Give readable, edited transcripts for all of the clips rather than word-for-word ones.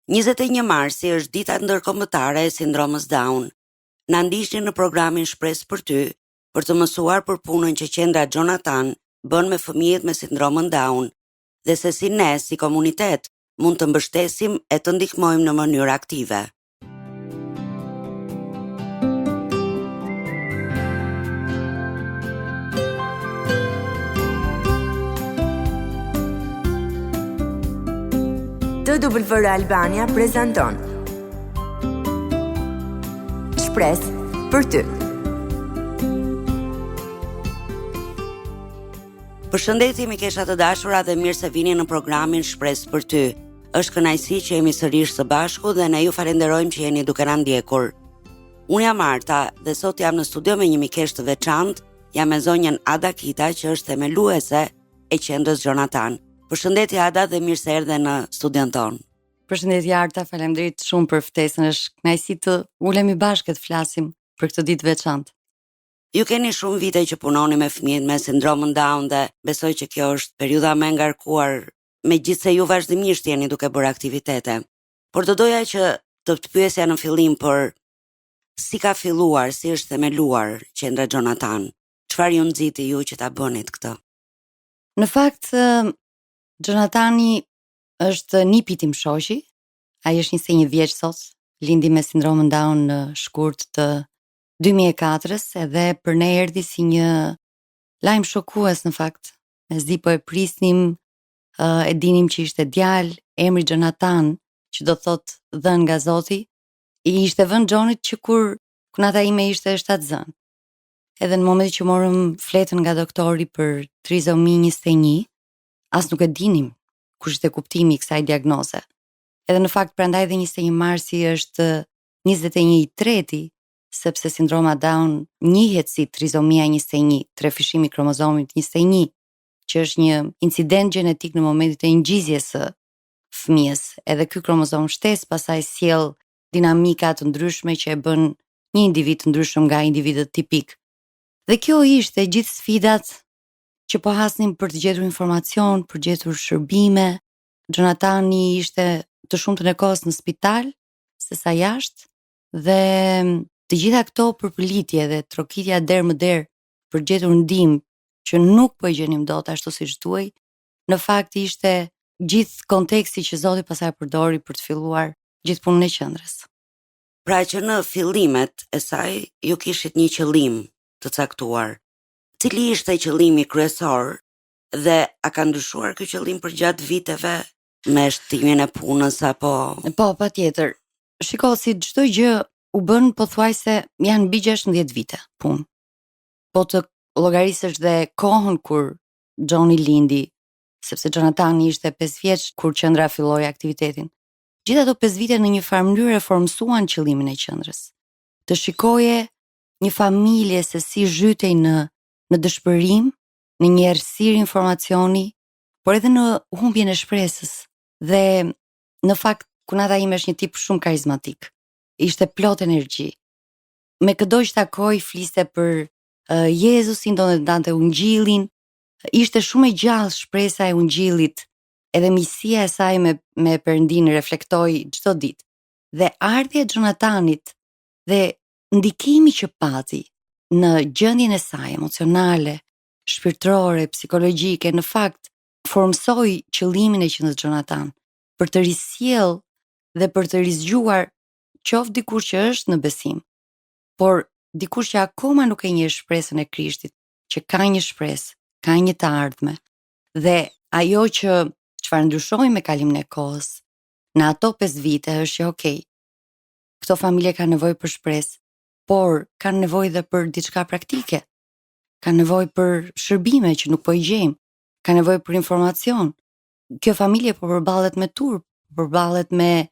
21 marsi është dita ndërkombëtare e sindromës Down. Na ndiqni në programin Shpresë për ty për të mësuar për punën që qendra Jonathan bën me fëmijët me sindromën Down dhe se si ne, si komunitet, mund të mbështesim e të ndihmojmë në mënyrë aktive. TWR Albania prezanton Shpresë për ty. Përshëndetje mikesha të dashura dhe mirë se vini në programin Shpresë për ty. Është kënaqësi që jemi sërish së bashku dhe ne ju falenderojmë që jeni duke na ndjekur. Unë jam Marta dhe sot jam në studio me një mikesh të veçantë, jam me zonjën Ada Kita që është themeluese e qendrës Jonathan. Përshëndetje Ada dhe mirë se erdhe në studion ton. Përshëndetje Arta, faleminderit shumë për ftesën. Është kënaqësi të ulemi bashkë të flasim për këtë ditë veçantë. Ju keni shumë vite që punoni me fëmijët me sindromën Down dhe besoj që kjo është periudha më e ngarkuar, megjithse ju vazhdimisht jeni duke bërë aktivitete. Por do doja që të pyesja në fillim për si ka filluar, si është themeluar qendra Jonathan. Çfarë ju nxiti ju që ta bënit këtë? Në fakt, Jonathani është nipi tim shoqi. Ai është 21 vjeç sot, lindi me sindromën Down në shkurt të 2004-s, edhe për ne erdhi si një lajm shokues në fakt. Mezi po e prisnim, e dinim që ishte djalë, emri Jonathan, që do thotë dhënë nga Zoti, i ishte vënë Jonit që kur kunata ime ishte 7 zën. Edhe në momentin që morëm fletën nga doktori për trizomi 21, as nuk e dinim kush ishte kuptimi i kësaj diagnoze. Edhe në fakt prandaj dhe 21 marsi është 21/3, sepse sindroma Down njihet si trizomia 21, trefishimi i kromozomit 21, që është një incident gjenetik në momentin e ngjizjes së fëmijës. Edhe ky kromozom shtes pastaj sjell dinamika të ndryshme që e bën një individ të ndryshëm nga individët tipik. Dhe kjo ishte gjithë sfidat që po hasnim për të gjetur informacion, për gjetur shërbime. Jonathani ishte të shumtën e kohës në spital, sesa jashtë, dhe të gjitha këto përpëlitje dhe trokitja der më der për gjetur ndihmë që nuk po e gjenim dot ashtu siç duhej, në fakt ishte gjithë konteksti që Zoti pasaj përdori për të filluar gjithë punën e qendrës. Pra që në fillimet e saj ju kishit një qëllim të caktuar. Cili ishte qëllimi kryesor dhe a ka ndryshuar ky qëllim përgjatë viteve me shtimin e punës apo? Po, patjetër. Shiko, si çdo gjë u bën pothuajse janë mbi 16 vite punë. Po të llogarisësh dhe kohën kur Johnny lindi, sepse Jonathani ishte 5 vjeç kur qendra filloi aktivitetin. Gjithë ato 5 vite në një farë mënyrë formsuan qëllimin e qendrës. Të shikoje një familje se si zhytej në dëshpërim, në një errësirë informacioni, por edhe në humbjen e shpresës. Dhe në fakt kunata ime është një tip shumë karizmatik. Ishte plot energji. Me çdo që takoi fliste për Jezusin, donte ungjillin. Ishte shumë e gjallë shpresa e ungjillit, edhe miqësia e saj me Perëndin reflektoi çdo ditë. Dhe ardhja e Jonathanit dhe ndikimi që pati në gjendjen e saj emocionale, shpirtërore, psikologjike, në fakt formsoi qëllimin e qendrës Jonathan për të risjell dhe për të rizgjuar qoftë dikush që është në besim, por dikush që akoma nuk e njeh shpresën e Krishtit, që ka një shpresë, ka një të ardhme. Dhe ajo që çfarë ndryshoi me kalimin e kohës në ato 5 vite është që okay, këto familje kanë nevojë për shpresë, por kanë nevojë dhe për diçka praktike. Kanë nevojë për shërbime që nuk po i gjejmë, kanë nevojë për informacion. Kjo familje po përballet me turp, përballet me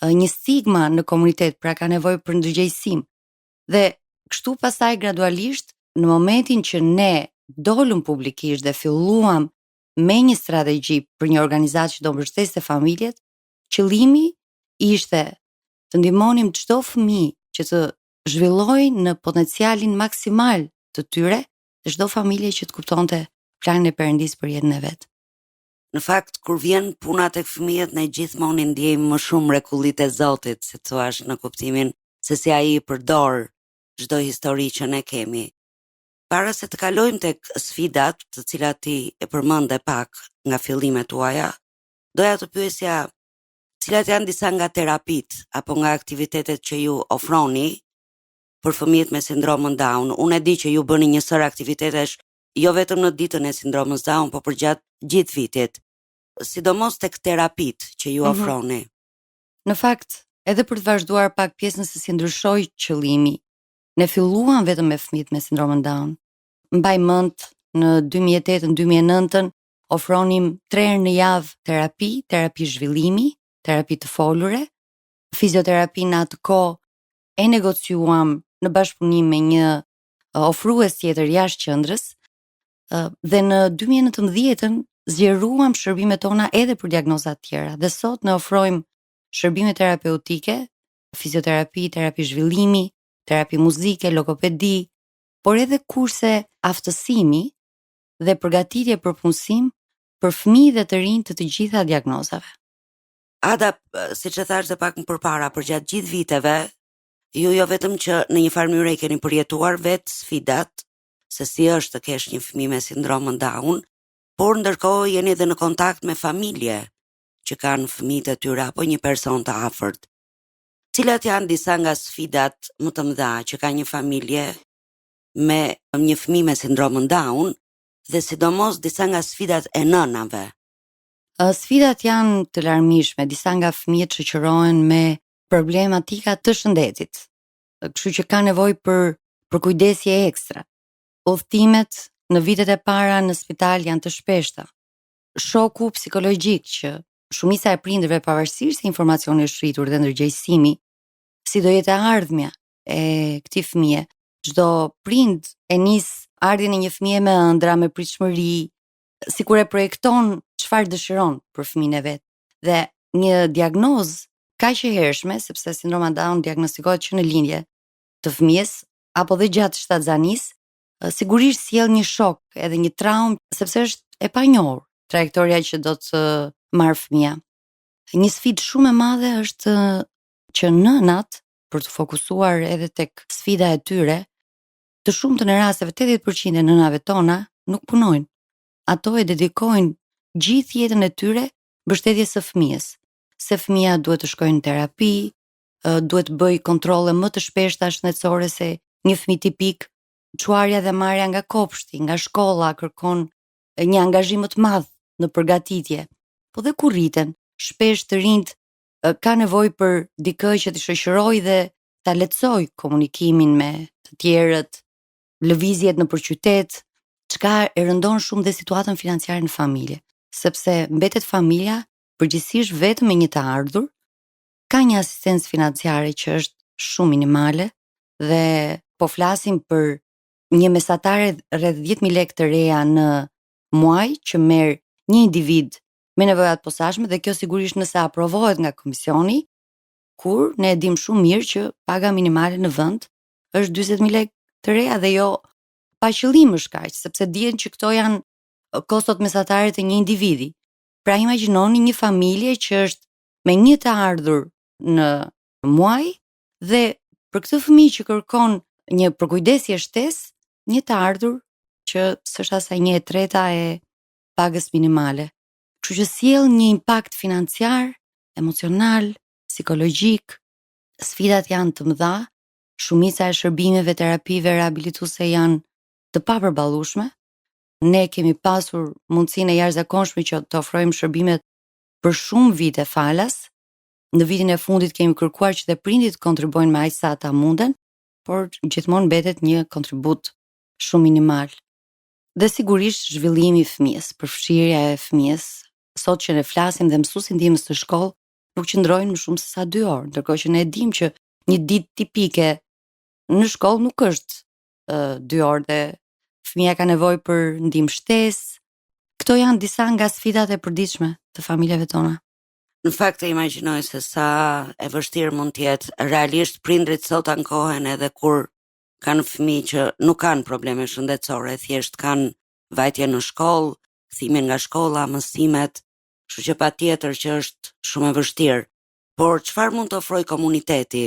një stigma në komunitet, pra ka nevojë për ndërgjegjësim. Dhe kështu pastaj gradualisht, në momentin që ne dolëm publikisht dhe filluam me një strategji për një organizatë që do mbështeste familjet, qëllimi ishte të ndihmonim çdo fëmijë që të zhvillojnë në potencialin maksimal të tyre dhe çdo familje që të kuptonte planin e Perëndis për jetën e vet. Në fakt, kur vjen puna tek fëmijët, ne gjithmonë i ndjejmë më shumë mrekullitë e Zotit, si thua, në kuptimin se si ai i përdor çdo histori që ne kemi. Para se të kalojmë tek sfidat, të cilat ti e përmende pak nga fillimet tuaja, doja të pyesja cilat janë disa nga terapit apo nga aktivitetet që ju ofroni për fëmijët me sindromën Down. Unë e di që ju bëni një sër aktivitetesh jo vetëm në ditën e sindromës Down, po përgjatë gjithë vitit, sidomos tek terapit që ju ofroni. Në fakt, edhe për të vazhduar pak pjesën se si ndryshoi qëllimi, ne filluam vetëm me fëmijët me sindromën Down. Mbaj mend në 2008-2009 ofronim 3 herë në javë terapi zhvillimi, terapi të folure, fizioterapi në atë kohë e negociuam në bashkëpunim me një ofrues tjetër jashtë qendrës, dhe në 2019 zgjeruam shërbimet tona edhe për diagnoza të tjera. Dhe sot ne ofrojmë shërbime terapeutike, fizioterapi, terapi zhvillimi, terapi muzike, logopedi, por edhe kurse aftësimi dhe përgatitje për punësim për fëmijë dhe të rinj të gjitha diagnozave. Ada, siç e thash dhe pak më përpara, përgjatë gjithë viteve, ju jo vetëm që në një farë mënyrë keni përjetuar vetë sfidat, se si është të kesh një fëmijë me sindromën Down, por ndërkohë jeni edhe në kontakt me familje që kanë fëmijët e tyre apo një person të afërt. Cilat janë disa nga sfidat më të mëdha që ka një familje me një fëmijë me sindromën Down dhe sidomos disa nga sfidat e nënave? Sfidat janë të larmishme, disa nga fëmijët shoqërohen me problematika të shëndetit, kështu që ka nevojë për kujdesje ekstra. Udhëtimet në vitet e para në spital janë të shpeshta. Shoku psikologjik që shumica e prindërve pavarësisht se informacioni është rritur dhe ndërgjegjësimi, si do jetë ardhmja e këtij fëmije, çdo prind e nis ardhjen e një fëmije me ëndra, me pritshmëri, sikur e projekton çfarë dëshiron për fëmijën e vet. Dhe një diagnozë kaq e hershme, sepse sindroma Down diagnostikohet që në lindje të fëmijës apo dhe gjatë shtatzanisë, sigurisht sjell një shok edhe një traumë, sepse është e panjohur trajektoria që do të marrë fëmia. Një sfidë shumë e madhe është që nënat, për të fokusuar edhe tek sfida e tyre, të shumtën e rasteve 80% e nënave tona nuk punojnë. Ato e dedikojnë gjithë jetën e tyre mbështetjes së fëmijës. Se fëmia duhet të shkojë në terapi, duhet të bëj kontrolle më të shpeshta shëndetësore se një fëmijë tipik. Çuarja dhe marrja nga kopshti, nga shkolla kërkon një angazhim më të madh në përgatitje. Po dhe kur rriten, shpesh të rinjt ka nevojë për dikë që të shoqërojë dhe ta lehtësoj komunikimin me të tjerët, lëvizjet nëpër qytet, çka e rëndon shumë dhe situatën financiare në familje, sepse mbetet familja përgjithsisht vetëm me një të ardhur, ka një asistencë financiare që është shumë minimale dhe po flasim për një mesatare rreth 10.000 lekë të reja në muaj që merr një individ me nevoja të posaçme, dhe kjo sigurisht nëse aprovohet nga komisioni, kur ne e dim shumë mirë që paga minimale në vend është 40.000 lekë të reja dhe jo pa qëllim është kaq, sepse dihen që këto janë kostot mesatare të një individi. Pra imagjinoni një familje që është me një të ardhur në muaj dhe për këtë fëmijë që kërkon një përkujdesje shtesë, një të ardhur që s'është asaj 1/3 e pagës minimale. Kështu që sjell një impakt financiar, emocional, psikologjik. Sfidat janë të mëdha, shumica e shërbimeve terapive rehabilituese janë të papërballueshme. Ne kemi pasur mundësinë e jashtëzakonshme që të ofrojmë shërbimet për shumë vite falas. Në vitin e fundit kemi kërkuar që dhe prindit kontribuojnë me aq sa ata munden, por gjithmonë mbetet një kontribut shumë minimal. Dhe sigurisht zhvillimi i fëmijës, përfshirja e fëmijës. Sot që ne flasim dhe mësuesit ndihmës së shkollë nuk qëndrojnë më shumë se sa 2 orë, ndërkohë që ne e dimë që një ditë tipike në shkollë nuk është 2 orë dhe fëmia ka nevojë për ndihmë shtesë. Këto janë disa nga sfidat e përditshme të familjeve tona. Në fakt e imagjinoj se sa e vështirë mund të jetë. Realisht prindrit sot ankohen edhe kur kanë fëmijë që nuk kanë probleme shëndetësore, thjesht kanë vajtje në shkollë, kthimin nga shkolla, mësimet, kështu që patjetër që është shumë e vështirë. Por çfarë mund të ofrojë komuniteti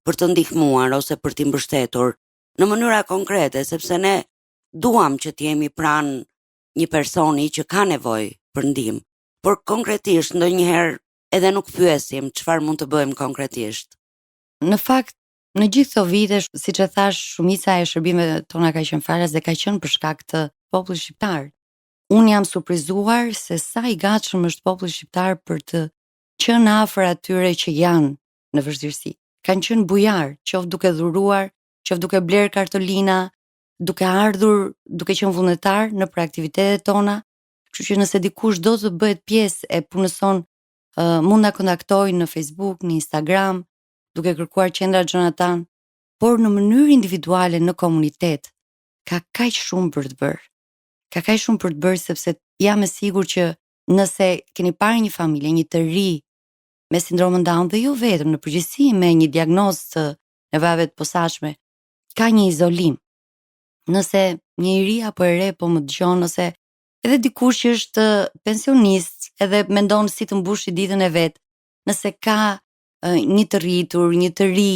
për të ndihmuar ose për t'i mbështetur në mënyra konkrete, sepse ne duam që të jemi pranë një personi që ka nevojë për ndihmë, por konkretisht ndonjëherë edhe nuk pyesim çfarë mund të bëjmë konkretisht. Në fakt, në gjithë këto vite, siç e thash, shumica e shërbimeve tona ka qenë falas dhe ka qenë për shkak të popullit shqiptar. Unë jam surprizuar se sa i gatshëm është populli shqiptar për të qenë afër atyre që janë në vështirësi. Kanë qenë bujar, qoftë duke dhuruar, qoftë duke bler kartolina, duke ardhur, duke qenë vullnetar në për aktivitetet tona. Kështu që nëse dikush do të bëhet pjesë e punës son, mund na kontaktoj në Facebook, në Instagram, duke kërkuar qendra Jonathan, por në mënyrë individuale në komunitet ka kaq shumë për të bërë. Ka kaq shumë për të bërë sepse jam e sigurt që nëse keni parë një familje, një të ri me sindromin Down dhe jo vetëm në përgjithësi me një diagnozë të nevojave të posaçme, ka një izolim. Nëse një i ri apo e re po më dëgjon, ose edhe dikush që është pensionist edhe mendon si të mbushë ditën e vet, nëse ka një të rritur, një të ri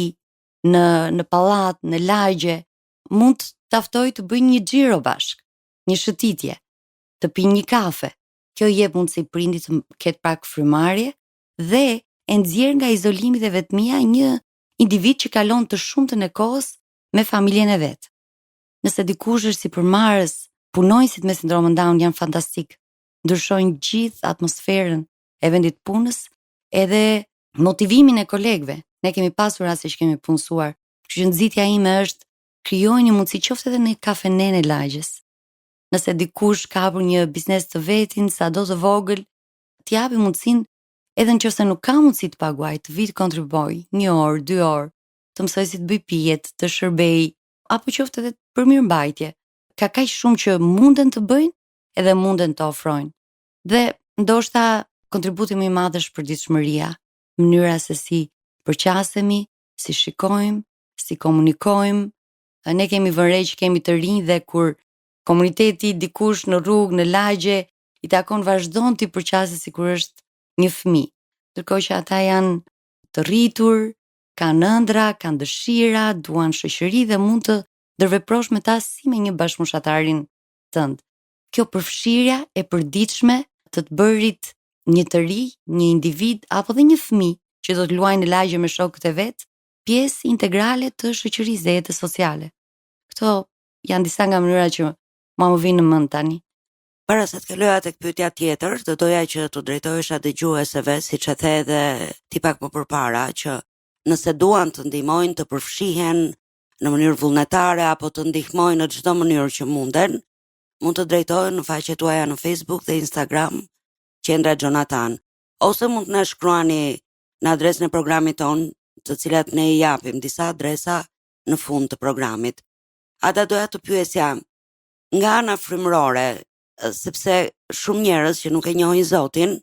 në pallat, në lagje, mund të ftoj të bëjnë një xhiro bashk, një shëtitje, të pinë një kafe. Kjo jep mundësi prindit të ketë pak frymarrje dhe e nxjerr nga izolimi dhe vetmia një individ që kalon të shumtën e kohës me familjen e vet. Nëse dikush është sipërmarrës, punonjësit me sindromin Down janë fantastik. Ndryshojnë gjithë atmosferën e vendit punës, edhe motivimin e kolegëve. Ne kemi pasur raste që kemi punësuar. Kështu që nxitja ime është krijojnë një mundësi qoftë edhe në kafenen e lagjes. Nëse dikush ka hapur një biznes të vetin, sado të vogël, t'i japi mundësinë, edhe nëse nuk ka mundësi të paguaj, të vi të kontribuoj 1 orë, 2 orë, të mësoj si të bëj pijet, të shërbej, apo qoftë edhe për mirëmbajtje. Ka kaq shumë që munden të bëjnë edhe munden të ofrojnë. Dhe ndoshta kontributi më i madh është përditshmëria, mënyra se si përqasemi, si shikojmë, si komunikojmë. Ne kemi vënë re që kemi të rinj dhe kur komuniteti dikush në rrugë, në lagje, i takon vazhdon t'i përqasë sikur është një fëmijë. Ndërkohë që ata janë të rritur, kanë ëndra, kanë dëshira, duan shoqëri dhe mund të ndërveprosh me ta si me një bashkëmoshatarin tënd. Kjo përfshirja e përditshme të bërit një të ri, një individ apo dhe një fëmijë që do të luajë në lagje me shokët e vet, pjesë integrale të shoqërisë dhe jetës sociale. Këto janë disa nga mënyrat që më vinë në mend tani. Para se të kaloja tek pyetja tjetër, do doja që të drejtohesha dëgjuesve, siç e the edhe ti pak më përpara, që nëse duan të ndihmojnë të përfshihen në mënyrë vullnetare apo të ndihmojnë në çdo mënyrë që munden, mund të drejtohen në faqet tuaja në Facebook dhe Instagram, Qendra Jonathan, ose mund të na shkruani në adresën e programit ton, të cilat ne i japim disa adresa në fund të programit. Ata doja të pyesja nga ana frymërore, sepse shumë njerëz që nuk e njohin Zotin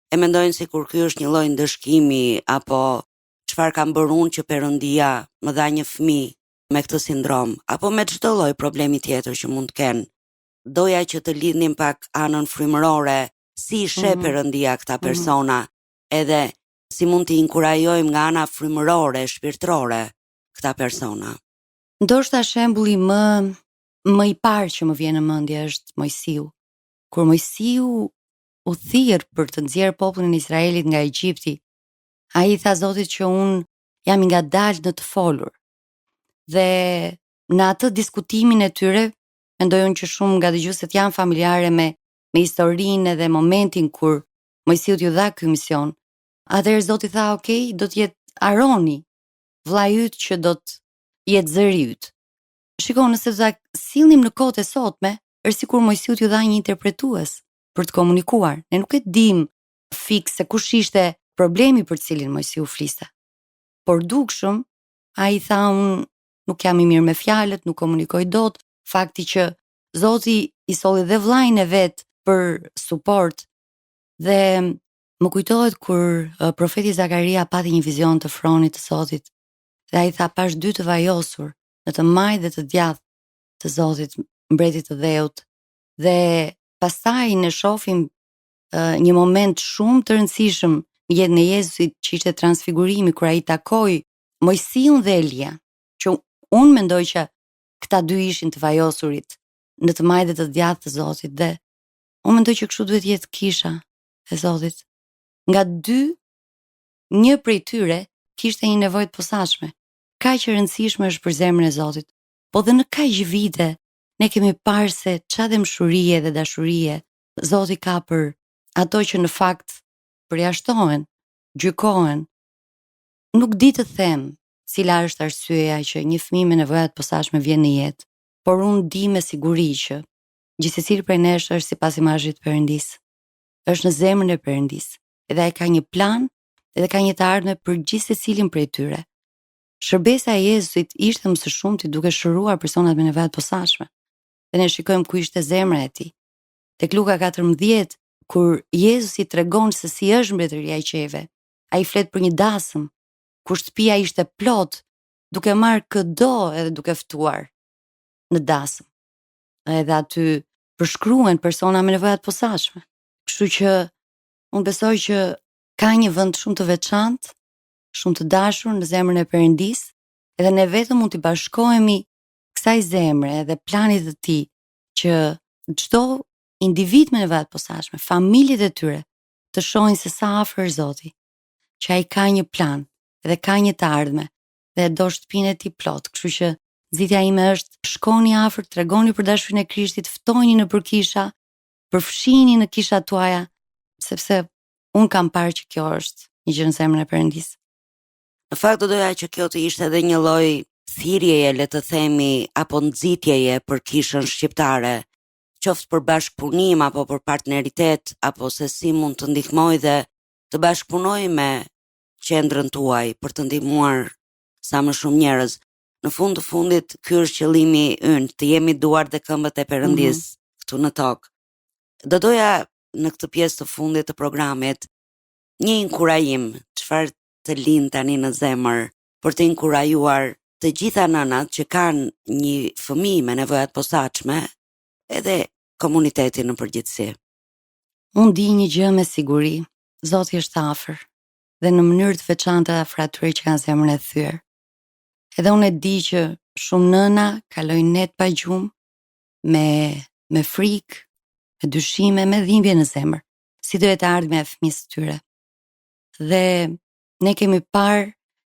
e mendojnë sikur ky është një lloj ndëshkimi apo çfarë kam bërë unë që Perëndia më dha një fëmijë me këtë sindrom apo me çdo lloj problemi tjetër që mund të kenë. Doja që të lidhnim pak anën frymërore, si i sheh Perëndia këta persona, edhe si mund t'i inkurajojmë nga ana frymërore, shpirtërore këta persona. Ndoshta shembulli më i parë që më vjen në mendje është Mojsiu. Kur Mojsiu u thirr për të nxjerrë popullin e Izraelit nga Egjipti, ai i tha Zotit që unë jam i ngadalë në të folur. Dhe në atë diskutimin e tyre, mendoj unë që shumë nga dëgjuesit janë familjare me historinë dhe momentin kur Mojsiu t'ju dha ky mision. Atëherë Zoti tha, "Okej, do të jetë Aroni, vllai yt që do të jetë zëri yt." Shikon, nëse do ta sillnim në kohët e sotme, është sikur Mojsiu t'ju dha një interpretues për të komunikuar. Ne nuk e dim fikse se kush ishte problemi për të cilin Mojsiu fliste. Por dukshëm, ai tha, "Unë nuk jam i mirë me fjalët, nuk komunikoj dot." Fakti që Zoti i solli dhe vllajin e vet për suport. Dhe më kujtohet kur profeti Zakaria pati një vizion të fronit të Zotit. Dhe ai tha, "Pash 2 të vajosur në të majt dhe të djathtë të Zotit, mbretit të dheut." Dhe pastaj ne shohim një moment shumë të rëndësishëm në jetën e Jezusit që ishte transfigurimi kur ai takoi Mojsiun dhe Elia, që unë mendoj që këta dy ishin të vajosurit në të majtet të djathtë të Zotit dhe unë mendoj që kështu duhet jetë kisha e Zotit. Nga një prej tyre kishte një nevojë të posaçme. Kaq e rëndësishme është për zemrën e Zotit. Po dhe në kaq vite ne kemi parë se çfarë dëmshurie dhe dashurie Zoti ka për ato që në fakt përjashtohen, gjykohen. Nuk di të them cila është arsyeja që një fëmijë me nevoja të posaçme vjen në jetë, por unë di me siguri që gjithsesi prej nesh është sipas imazhit të Perëndis. Është në zemrën e Perëndis. Edhe ai ka një plan, edhe ka një të ardhme për gjithsecilin prej tyre. Shërbesa e Jezusit ishte më së shumti duke shëruar personat me nevoja të posaçme. Dhe ne shikojmë ku ishte zemra e tij. Tek Luka 14, kur Jezusi tregon se si është mbretëria e qejve, ai flet për një dasëm ku shtëpia ishte plot, duke marrë këdo edhe duke ftuar në dasëm. Edhe aty përshkruen persona me nevoja të posaçme. Kështu që unë besoj që ka një vend shumë të veçantë, shumë të dashur në zemrën e Perëndis, edhe ne vetëm mund të bashkohemi kësaj zemre dhe planit të tij që çdo individ me nevoja të posaçme, familjet e tyre, të shohin se sa afër Zoti, që ai ka një plan dhe ka një të ardhme dhe do shtëpinë e tij plot. Kështu që zgjidhja ime është shkoni afër, tregoni për dashurinë e Krishtit, ftojini në përkisha, përfshini në kishat tuaja, sepse un kam parë që kjo është një gjë në zemrën e Perëndis. Në fakt do doja që kjo të ishte edhe një lloj thirrjeje, le të themi, apo nxitjeje për kishën shqiptare, qoftë për bashkëpunim apo për partneritet, apo se si mund të ndihmoj dhe të bashkëpunoj me qendrën tuaj për të ndihmuar sa më shumë njerëz. Në fund të fundit, ky është qëllimi ynë, të jemi duart dhe këmbët e Perëndis këtu në tokë. Do doja në këtë pjesë të fundit të programit një inkurajim, çfarë të lind tani në zemër, për të inkurajuar të gjitha nënat që kanë një fëmijë me nevoja të posaçme, edhe komunitetin në përgjithësi. Unë di një gjë me siguri, Zoti është afër dhe në mënyrë të veçantë afër atyre që kanë zemrën e thyer. Edhe unë e di që shumë nëna kalojnë net pa gjumë, me frikë, me dyshime, me dhimbje në zemër, si do jetë ardhmja e fëmisë tyre. Dhe ne kemi parë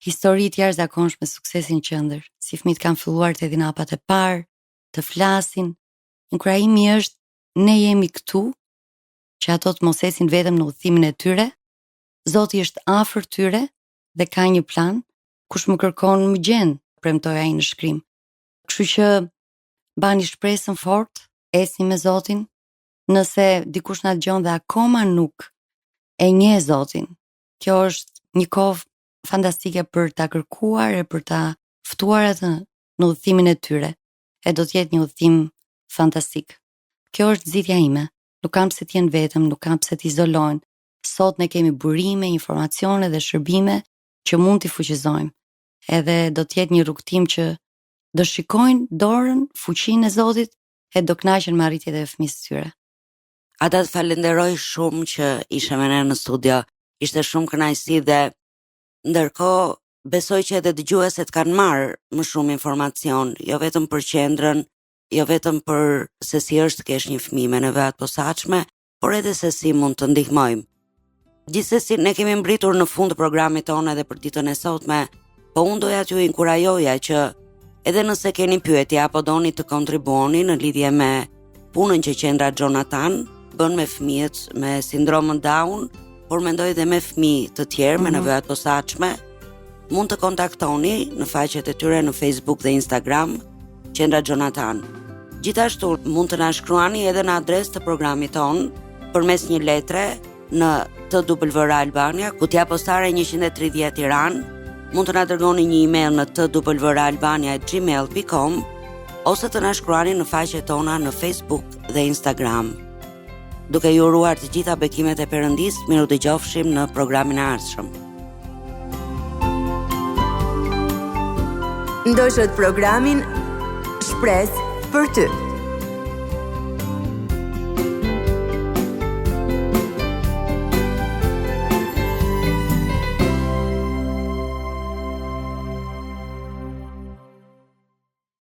histori të jashtëzakonshme suksesin qendër, si fëmijët kanë filluar të hedhin hapat e parë, të flasin. Inkurajimi është ne jemi këtu që ato të mos esin vetëm në udhëtimin e tyre. Zoti është afër tyre dhe ka një plan. Kush më kërkon më gjen, premtoi ai në shkrim. Kështu që bani shpresën fort, esni me Zotin. Nëse dikush na dëgjon dhe akoma nuk e njeh Zotin, kjo është një kohë fantastike për ta kërkuar e për ta ftuar atë në udhëtimin e tyre. E do të jetë një udhëtim fantastik. Kjo është zgjidhja ime. Nuk kam pse të jenë vetëm, nuk kam pse të izolohen. Sot ne kemi burime, informacione dhe shërbime që mund t'i fuqizojmë. Edhe do të jetë një rrugtim që do shikojnë dorën, fuqinë e Zotit e do kënaqen me arritjet e fëmisë tyre. Ata të falenderoj shumë që ishe me ne në studio. Ishte shumë kënaqësi dhe ndërkohë besoj që edhe dëgjuesit kanë marrë më shumë informacion, jo vetëm për qendrën, jo vetëm për se si është të kesh një fëmijë me nevoja të posaçme, por edhe se si mund të ndihmojmë. Gjithsesi ne kemi mbritur në fund të programit tonë edhe për ditën e sotme, po unë doja t'ju inkurajoja që edhe nëse keni pyetje apo doni të kontribuoni në lidhje me punën që qendra Jonathan bën me fëmijët me sindromën Down, por mendoj edhe me fëmijë të tjerë me nevoja të posaçme, mund të kontaktoni në faqet e tyre në Facebook dhe Instagram, qendra Jonathan. Gjithashtu mund të na shkruani edhe në adresë të programit ton përmes një letre në TWR Albania, kutja postare 130 Tiranë. Mund të na dërgoni një email në twralbania@gmail.com ose të na shkruani në faqet tona në Facebook dhe Instagram. Duke ju uruar të gjitha bekimet e Perëndis, miru dëgjofshim në programin e ardhshëm. Ndoshët programin Shpresë për ty.